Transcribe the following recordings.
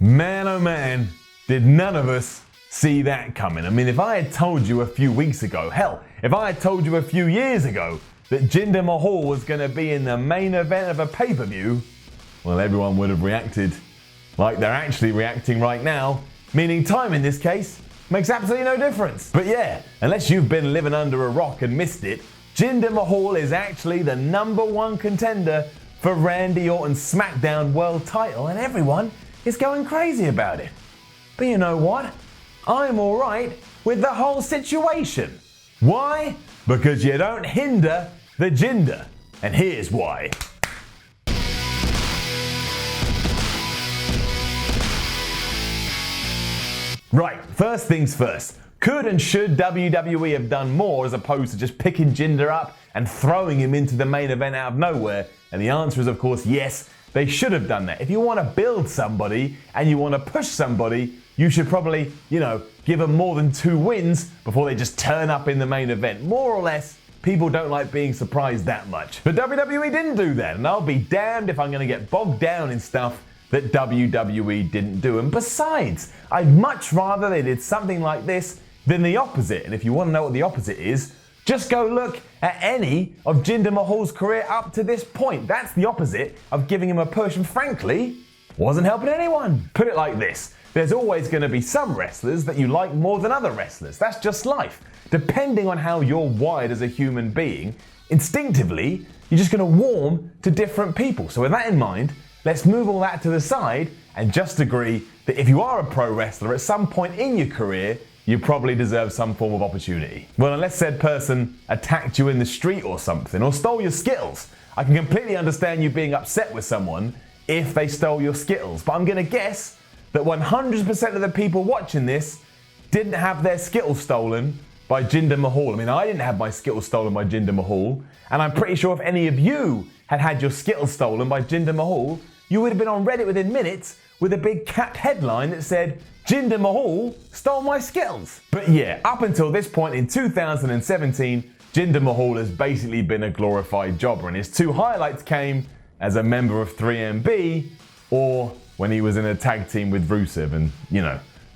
Man, oh man, did none of us see that coming. I mean, if I had told you a few weeks ago, hell, if I had told you a few years ago that Jinder Mahal was going to be in the main event of a pay-per-view, well, everyone would have reacted like they're actually reacting right now, meaning time in this case makes absolutely no difference. But yeah, unless you've been living under a rock and missed it, Jinder Mahal is actually the #1 contender for Randy Orton's SmackDown World title, and everyone is going crazy about it. But you know what? I'm alright with the whole situation. Why? Because you don't hinder the Jinder. And here's why. Right, first things first. Could and should WWE have done more as opposed to just picking Jinder up and throwing him into the main event out of nowhere? And the answer is, of course, yes, they should have done that. If you want to build somebody and you want to push somebody, you should probably, give them more than 2 wins before they just turn up in the main event. More or less, people don't like being surprised that much. But WWE didn't do that, and I'll be damned if I'm going to get bogged down in stuff that WWE didn't do. And besides, I'd much rather they did something like this than the opposite. And if you want to know what the opposite is, just go look at any of Jinder Mahal's career up to this point. That's the opposite of giving him a push, and frankly, wasn't helping anyone. Put it like this. There's always going to be some wrestlers that you like more than other wrestlers. That's just life. Depending on how you're wired as a human being, instinctively, you're just going to warm to different people. So with that in mind, let's move all that to the side and just agree that if you are a pro wrestler at some point in your career, you probably deserve some form of opportunity. Well, unless said person attacked you in the street or something, or stole your Skittles, I can completely understand you being upset with someone if they stole your Skittles. But I'm going to guess that 100% of the people watching this didn't have their Skittles stolen by Jinder Mahal. I mean, I didn't have my Skittles stolen by Jinder Mahal, and I'm pretty sure if any of you had your Skittles stolen by Jinder Mahal, you would have been on Reddit within minutes with a big capped headline that said, Jinder Mahal stole my Skittles. But yeah, up until this point in 2017, Jinder Mahal has basically been a glorified jobber, and his 2 highlights came as a member of 3MB or when he was in a tag team with Rusev, and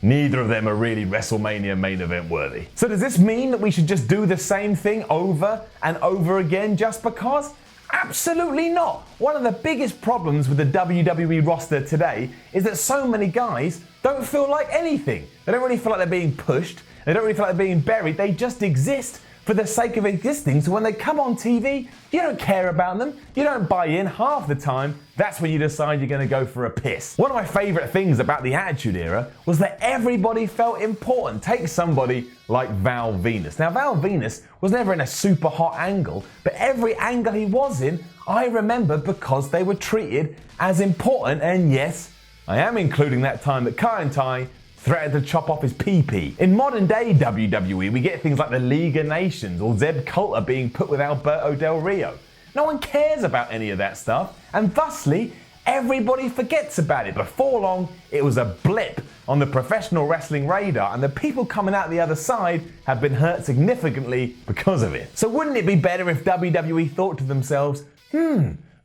neither of them are really WrestleMania main event worthy. So does this mean that we should just do the same thing over and over again just because? Absolutely not. One of the biggest problems with the WWE roster today is that so many guys don't feel like anything. They don't really feel like they're being pushed. They don't really feel like they're being buried. They just exist for the sake of existing. So when they come on TV, you don't care about them. You don't buy in. Half the time, that's when you decide you're going to go for a piss. One of my favorite things about the Attitude Era was that everybody felt important. Take somebody like Val Venus. Now, Val Venus was never in a super hot angle, but every angle he was in, I remember because they were treated as important. And yes, I am including that time that Kai and Tai threatened to chop off his pee-pee. In modern day WWE, we get things like the League of Nations or Zeb Coulter being put with Alberto Del Rio. No one cares about any of that stuff, and thusly, everybody forgets about it. Before long, it was a blip on the professional wrestling radar, and the people coming out the other side have been hurt significantly because of it. So wouldn't it be better if WWE thought to themselves,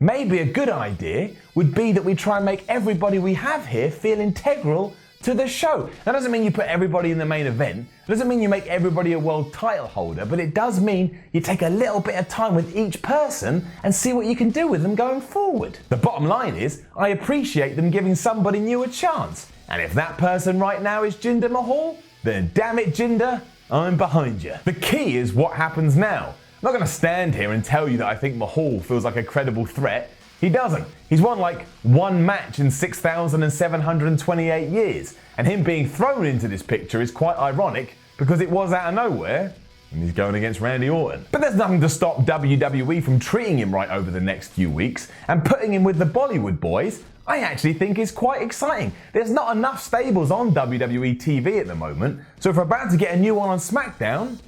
maybe a good idea would be that we try and make everybody we have here feel integral to the show. That doesn't mean you put everybody in the main event. It doesn't mean you make everybody a world title holder, but it does mean you take a little bit of time with each person and see what you can do with them going forward. The bottom line is, I appreciate them giving somebody new a chance. And if that person right now is Jinder Mahal, then damn it, Jinder, I'm behind you. The key is what happens now. I'm not going to stand here and tell you that I think Mahal feels like a credible threat. He doesn't. He's won like 1 match in 6,728 years. And him being thrown into this picture is quite ironic because it was out of nowhere and he's going against Randy Orton. But there's nothing to stop WWE from treating him right over the next few weeks and putting him with the Bollywood boys. I actually think is quite exciting. There's not enough stables on WWE TV at the moment, so if we're about to get a new one on SmackDown,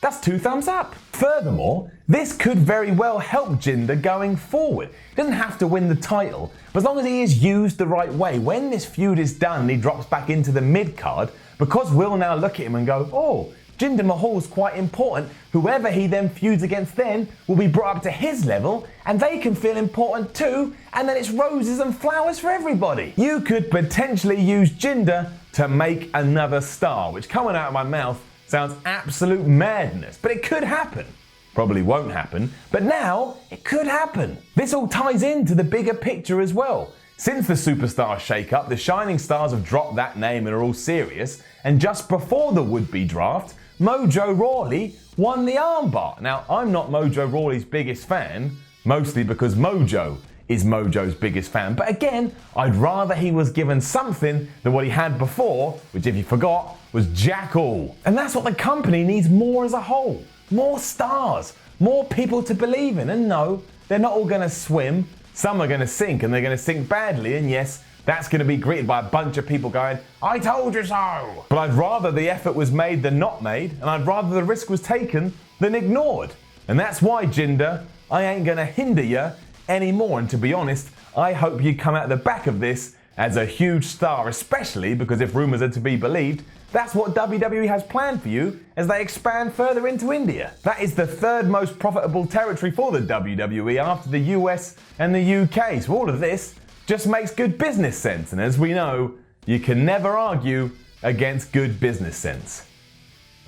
that's 2 thumbs up. Furthermore, this could very well help Jinder going forward. He doesn't have to win the title, but as long as he is used the right way, when this feud is done and he drops back into the mid-card, because we'll now look at him and go, oh, Jinder Mahal's quite important. Whoever he then feuds against then will be brought up to his level and they can feel important too, and then it's roses and flowers for everybody. You could potentially use Jinder to make another star, which coming out of my mouth sounds absolute madness, but it could happen. Probably won't happen, but now it could happen. This all ties into the bigger picture as well. Since the Superstar shake-up, the Shining Stars have dropped that name and are all serious, and just before the would-be draft, Mojo Rawley won the armbar. Now, I'm not Mojo Rawley's biggest fan, mostly because Mojo is Mojo's biggest fan, but again, I'd rather he was given something than what he had before, which if you forgot, was jack all. And that's what the company needs more as a whole. More stars, more people to believe in, and no, they're not all gonna swim. Some are going to sink, and they're going to sink badly, and yes, that's going to be greeted by a bunch of people going, "I told you so!" But I'd rather the effort was made than not made, and I'd rather the risk was taken than ignored. And that's why, Jinder, I ain't going to hinder you anymore, and to be honest, I hope you come out the back of this as a huge star, especially because if rumours are to be believed, that's what WWE has planned for you as they expand further into India. That is the third most profitable territory for the WWE after the US and the UK. So all of this just makes good business sense. And as we know, you can never argue against good business sense.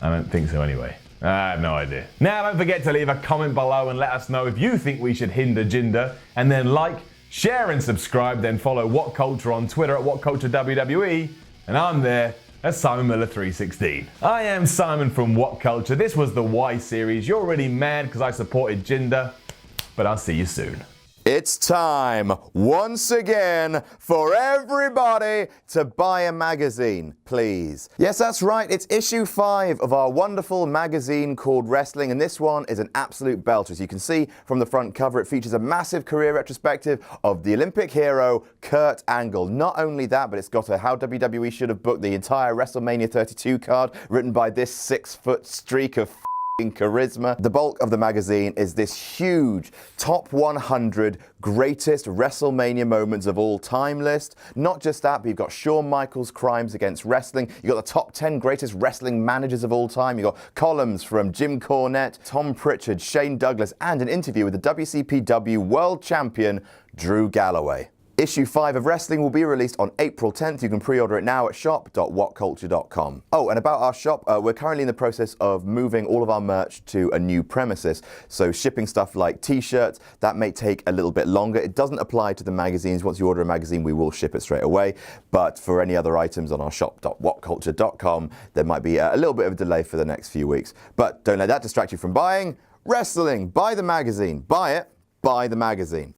I don't think so anyway. I have no idea. Now don't forget to leave a comment below and let us know if you think we should hinder Jinder, and then like, share and subscribe, then follow WhatCulture on Twitter at WhatCultureWWE, and I'm there as Simon Miller 316. I am Simon from WhatCulture. This was the Y series. You're already mad because I supported Jinder, but I'll see you soon. It's time, once again, for everybody to buy a magazine, please. Yes, that's right, it's issue 5 of our wonderful magazine called Wrestling, and this one is an absolute belter. As you can see from the front cover, it features a massive career retrospective of the Olympic hero, Kurt Angle. Not only that, but it's got a How WWE Should Have booked the entire WrestleMania 32 card, written by this 6-foot streak of charisma. The bulk of the magazine is this huge top 100 greatest WrestleMania moments of all time list. Not just that, but you've got Shawn Michaels' crimes against wrestling. You've got the top 10 greatest wrestling managers of all time. You've got columns from Jim Cornette, Tom Pritchard, Shane Douglas, and an interview with the WCPW World Champion, Drew Galloway. Issue 5 of Wrestling will be released on April 10th. You can pre-order it now at shop.whatculture.com. Oh, and about our shop, we're currently in the process of moving all of our merch to a new premises. So shipping stuff like t-shirts, that may take a little bit longer. It doesn't apply to the magazines. Once you order a magazine, we will ship it straight away. But for any other items on our shop.whatculture.com, there might be a little bit of a delay for the next few weeks. But don't let that distract you from buying Wrestling. Buy the magazine. Buy it. Buy the magazine.